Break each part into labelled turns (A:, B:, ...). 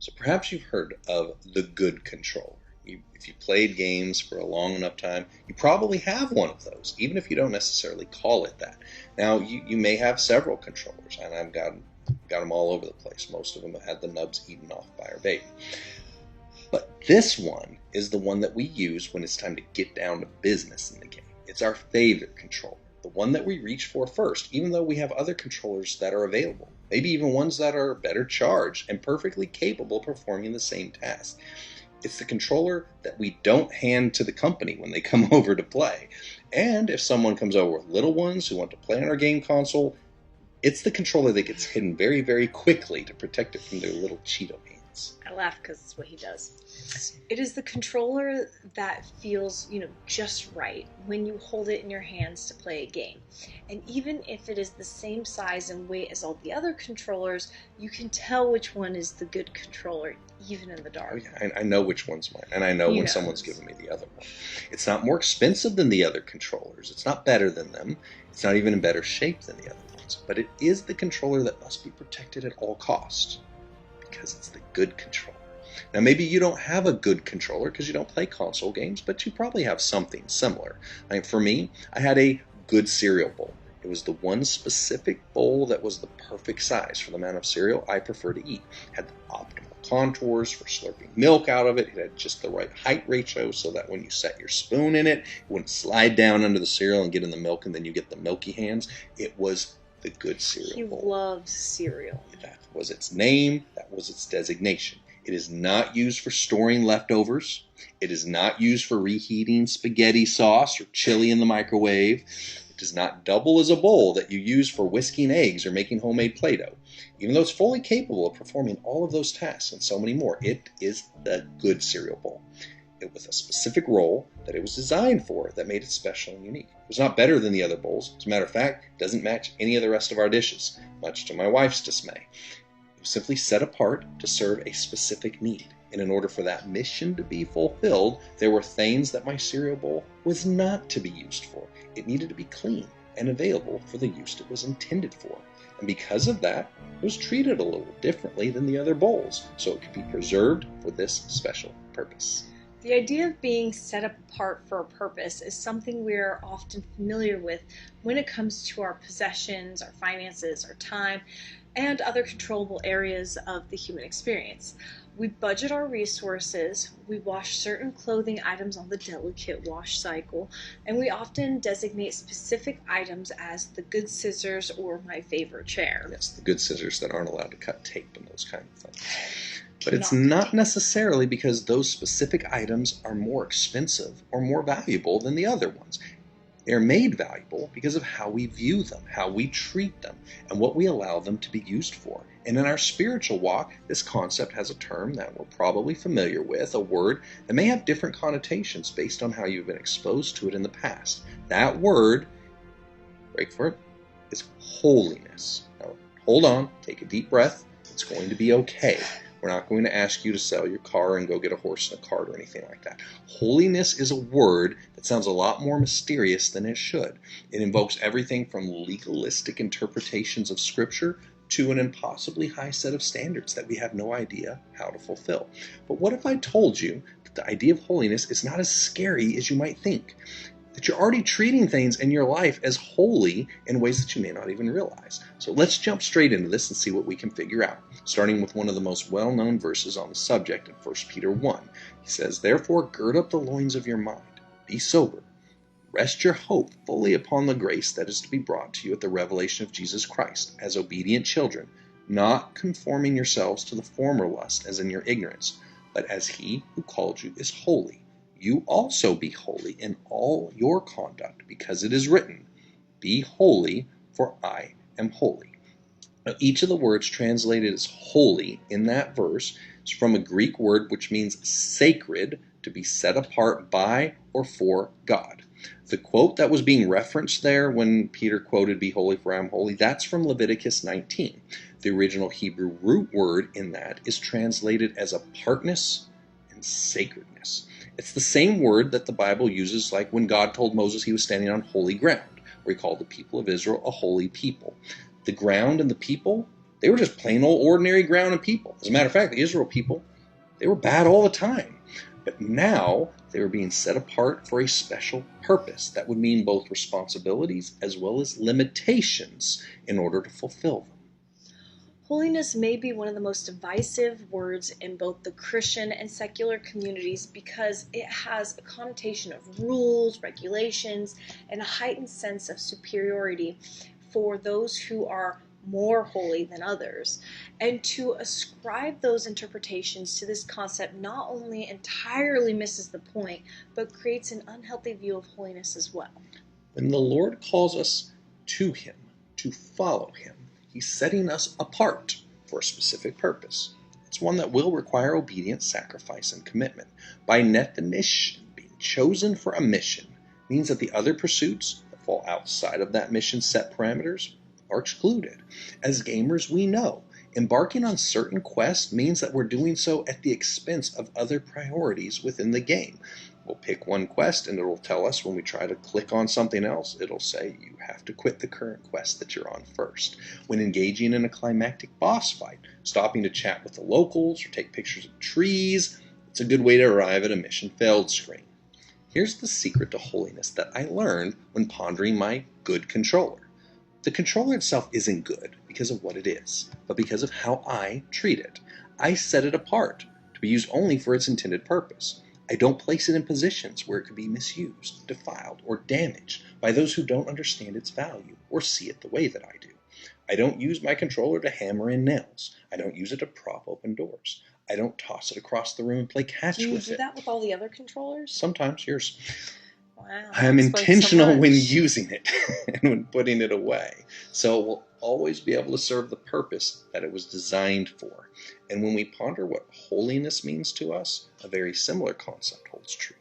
A: So perhaps you've heard of the good controller. If you played games for a long enough time, you probably have one of those, even if you don't necessarily call it that. Now, you may have several controllers, and I've got them all over the place. Most of them have had the nubs eaten off by our baby. But this one is the one that we use when it's time to get down to business in the game. It's our favorite controller, the one that we reach for first, even though we have other controllers that are available, maybe even ones that are better charged and perfectly capable of performing the same task. It's the controller that we don't hand to the company when they come over to play. And if someone comes over with little ones who want to play on our game console, it's the controller that gets hidden very, very quickly to protect it from their little Cheeto hands.
B: I laugh because it's what he does. It is the controller that feels, just right when you hold it in your hands to play a game. And even if it is the same size and weight as all the other controllers, you can tell which one is the good controller, even in the dark.
A: Oh, yeah, I know which one's mine, and I know when someone's given me the other one. It's not more expensive than the other controllers. It's not better than them. It's not even in better shape than the other ones. But it is the controller that must be protected at all costs, because it's the good controller. Now, maybe you don't have a good controller because you don't play console games, but you probably have something similar. Like for me, I had a good cereal bowl. It was the one specific bowl that was the perfect size for the amount of cereal I prefer to eat. It had the optimal contours for slurping milk out of it. It had just the right height ratio so that when you set your spoon in it wouldn't slide down under the cereal and get in the milk and then you get the milky hands. It was the good cereal bowl.
B: He loves cereal.
A: That was its name. That was its designation. It is not used for storing leftovers. It is not used for reheating spaghetti sauce or chili in the microwave. It does not double as a bowl that you use for whisking eggs or making homemade Play-Doh. Even though it's fully capable of performing all of those tasks and so many more, it is the good cereal bowl. It was a specific role that it was designed for that made it special and unique. It was not better than the other bowls. As a matter of fact, it doesn't match any of the rest of our dishes, much to my wife's dismay. Simply set apart to serve a specific need. And in order for that mission to be fulfilled, there were things that my cereal bowl was not to be used for. It needed to be clean and available for the use it was intended for. And because of that, it was treated a little differently than the other bowls, so it could be preserved for this special purpose.
B: The idea of being set apart for a purpose is something we're often familiar with when it comes to our possessions, our finances, our time, and other controllable areas of the human experience. We budget our resources, we wash certain clothing items on the delicate wash cycle, and we often designate specific items as the good scissors or my favorite chair.
A: Yes, the good scissors that aren't allowed to cut tape and those kind of things. But it's not necessarily because those specific items are more expensive or more valuable than the other ones. They're made valuable because of how we view them, how we treat them, and what we allow them to be used for. And in our spiritual walk, this concept has a term that we're probably familiar with, a word that may have different connotations based on how you've been exposed to it in the past. That word, break for it, is holiness. Now, hold on, take a deep breath. It's going to be okay. We're not going to ask you to sell your car and go get a horse and a cart or anything like that. Holiness is a word that sounds a lot more mysterious than it should. It invokes everything from legalistic interpretations of Scripture to an impossibly high set of standards that we have no idea how to fulfill. But what if I told you that the idea of holiness is not as scary as you might think? That you're already treating things in your life as holy in ways that you may not even realize. So let's jump straight into this and see what we can figure out, starting with one of the most well-known verses on the subject in 1 Peter 1. He says, "Therefore gird up the loins of your mind, be sober, rest your hope fully upon the grace that is to be brought to you at the revelation of Jesus Christ, as obedient children, not conforming yourselves to the former lust as in your ignorance, but as he who called you is holy. You also be holy in all your conduct, because it is written, be holy, for I am holy." Now, each of the words translated as holy in that verse is from a Greek word which means sacred, to be set apart by or for God. The quote that was being referenced there when Peter quoted, "Be holy, for I am holy," that's from Leviticus 19. The original Hebrew root word in that is translated as apartness and sacredness. It's the same word that the Bible uses, like when God told Moses he was standing on holy ground, where he called the people of Israel a holy people. The ground and the people, They were just plain old ordinary ground and people. As a matter of fact, the Israel people, they were bad all the time. But now they were being set apart for a special purpose that would mean both responsibilities as well as limitations in order to fulfill them.
B: Holiness may be one of the most divisive words in both the Christian and secular communities because it has a connotation of rules, regulations, and a heightened sense of superiority for those who are more holy than others. And to ascribe those interpretations to this concept not only entirely misses the point, but creates an unhealthy view of holiness as well.
A: When the Lord calls us to Him, to follow Him, He's setting us apart for a specific purpose. It's one that will require obedience, sacrifice, and commitment. By definition, being chosen for a mission means that the other pursuits that fall outside of that mission's set parameters are excluded. As gamers, we know embarking on certain quests means that we're doing so at the expense of other priorities within the game. We'll pick one quest and it'll tell us when we try to click on something else, it'll say you have to quit the current quest that you're on first. When engaging in a climactic boss fight, stopping to chat with the locals or take pictures of trees, it's a good way to arrive at a mission failed screen. Here's the secret to holiness that I learned when pondering my good controller. The controller itself isn't good because of what it is, but because of how I treat it. I set it apart to be used only for its intended purpose. I don't place it in positions where it could be misused, defiled, or damaged by those who don't understand its value or see it the way that I do. I don't use my controller to hammer in nails. I don't use it to prop open doors. I don't toss it across the room and play catch with it.
B: Do you do that with all the other controllers?
A: Sometimes, yours.
B: Wow,
A: I am intentional when using it and when putting it away. So it will always be able to serve the purpose that it was designed for. And when we ponder what holiness means to us, a very similar concept holds true.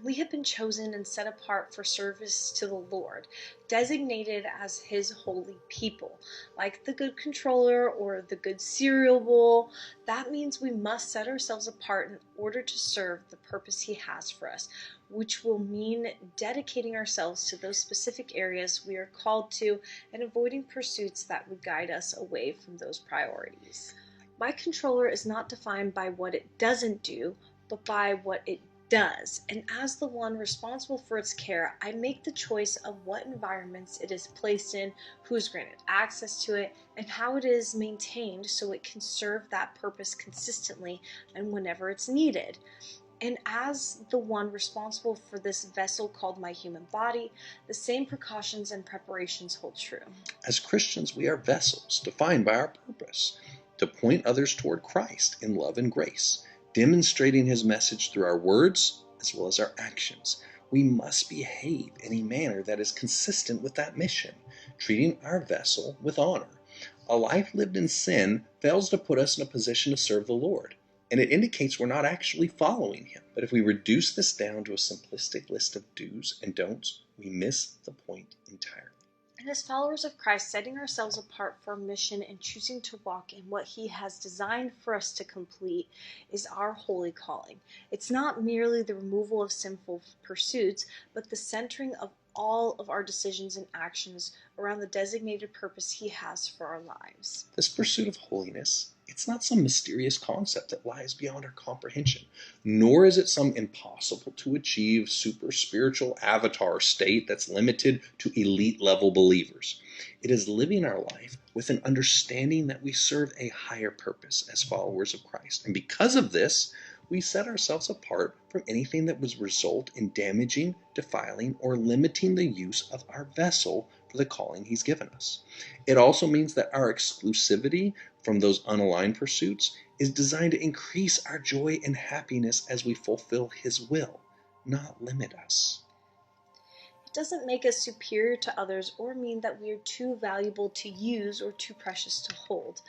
B: We have been chosen and set apart for service to the Lord, designated as His holy people. Like the good controller or the good cereal bowl, that means we must set ourselves apart in order to serve the purpose He has for us, which will mean dedicating ourselves to those specific areas we are called to and avoiding pursuits that would guide us away from those priorities. My controller is not defined by what it doesn't do, but by what it does, and as the one responsible for its care, I make the choice of what environments it is placed in, who is granted access to it, and how it is maintained so it can serve that purpose consistently and whenever it's needed. And as the one responsible for this vessel called my human body, the same precautions and preparations hold true.
A: As Christians, we are vessels defined by our purpose to point others toward Christ in love and grace, demonstrating His message through our words as well as our actions. We must behave in a manner that is consistent with that mission, treating our vessel with honor. A life lived in sin fails to put us in a position to serve the Lord, and it indicates we're not actually following Him. But if we reduce this down to a simplistic list of do's and don'ts, we miss the point entirely.
B: And as followers of Christ, setting ourselves apart for a mission and choosing to walk in what He has designed for us to complete is our holy calling. It's not merely the removal of sinful pursuits, but the centering of all of our decisions and actions around the designated purpose He has for our lives.
A: This pursuit of holiness, it's not some mysterious concept that lies beyond our comprehension, nor is it some impossible to achieve super spiritual avatar state that's limited to elite level believers. It is living our life with an understanding that we serve a higher purpose as followers of Christ. And because of this, we set ourselves apart from anything that would result in damaging, defiling, or limiting the use of our vessel for the calling He's given us. It also means that our exclusivity from those unaligned pursuits is designed to increase our joy and happiness as we fulfill His will, not limit us.
B: It doesn't make us superior to others or mean that we are too valuable to use or too precious to hold.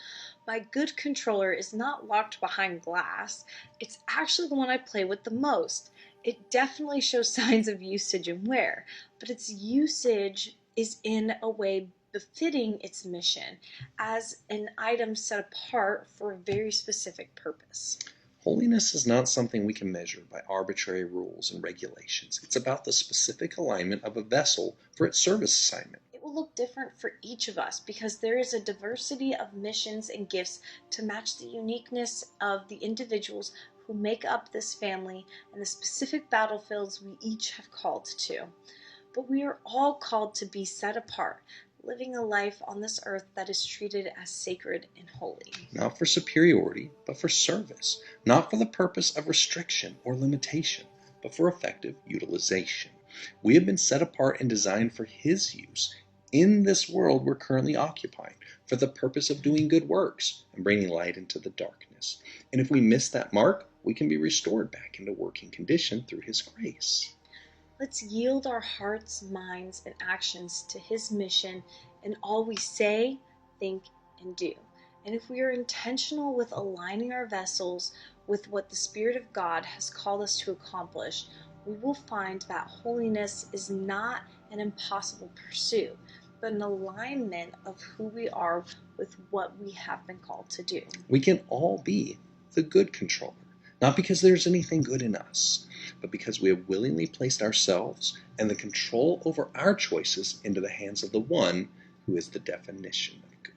B: My good controller is not locked behind glass. It's actually the one I play with the most. It definitely shows signs of usage and wear, but its usage is in a way befitting its mission as an item set apart for a very specific purpose.
A: Holiness is not something we can measure by arbitrary rules and regulations. It's about the specific alignment of a vessel for its service assignment.
B: It will look different for each of us because there is a diversity of missions and gifts to match the uniqueness of the individuals who make up this family and the specific battlefields we each have called to. But we are all called to be set apart, living a life on this earth that is treated as sacred and holy.
A: Not for superiority, but for service. Not for the purpose of restriction or limitation, but for effective utilization. We have been set apart and designed for His use in this world we're currently occupying, for the purpose of doing good works and bringing light into the darkness. And if we miss that mark, we can be restored back into working condition through His grace.
B: Let's yield our hearts, minds, and actions to His mission in all we say, think, and do. And if we are intentional with aligning our vessels with what the Spirit of God has called us to accomplish, we will find that holiness is not an impossible pursuit, but an alignment of who we are with what we have been called to do.
A: We can all be the good controller, not because there's anything good in us, but because we have willingly placed ourselves and the control over our choices into the hands of the one who is the definition of good.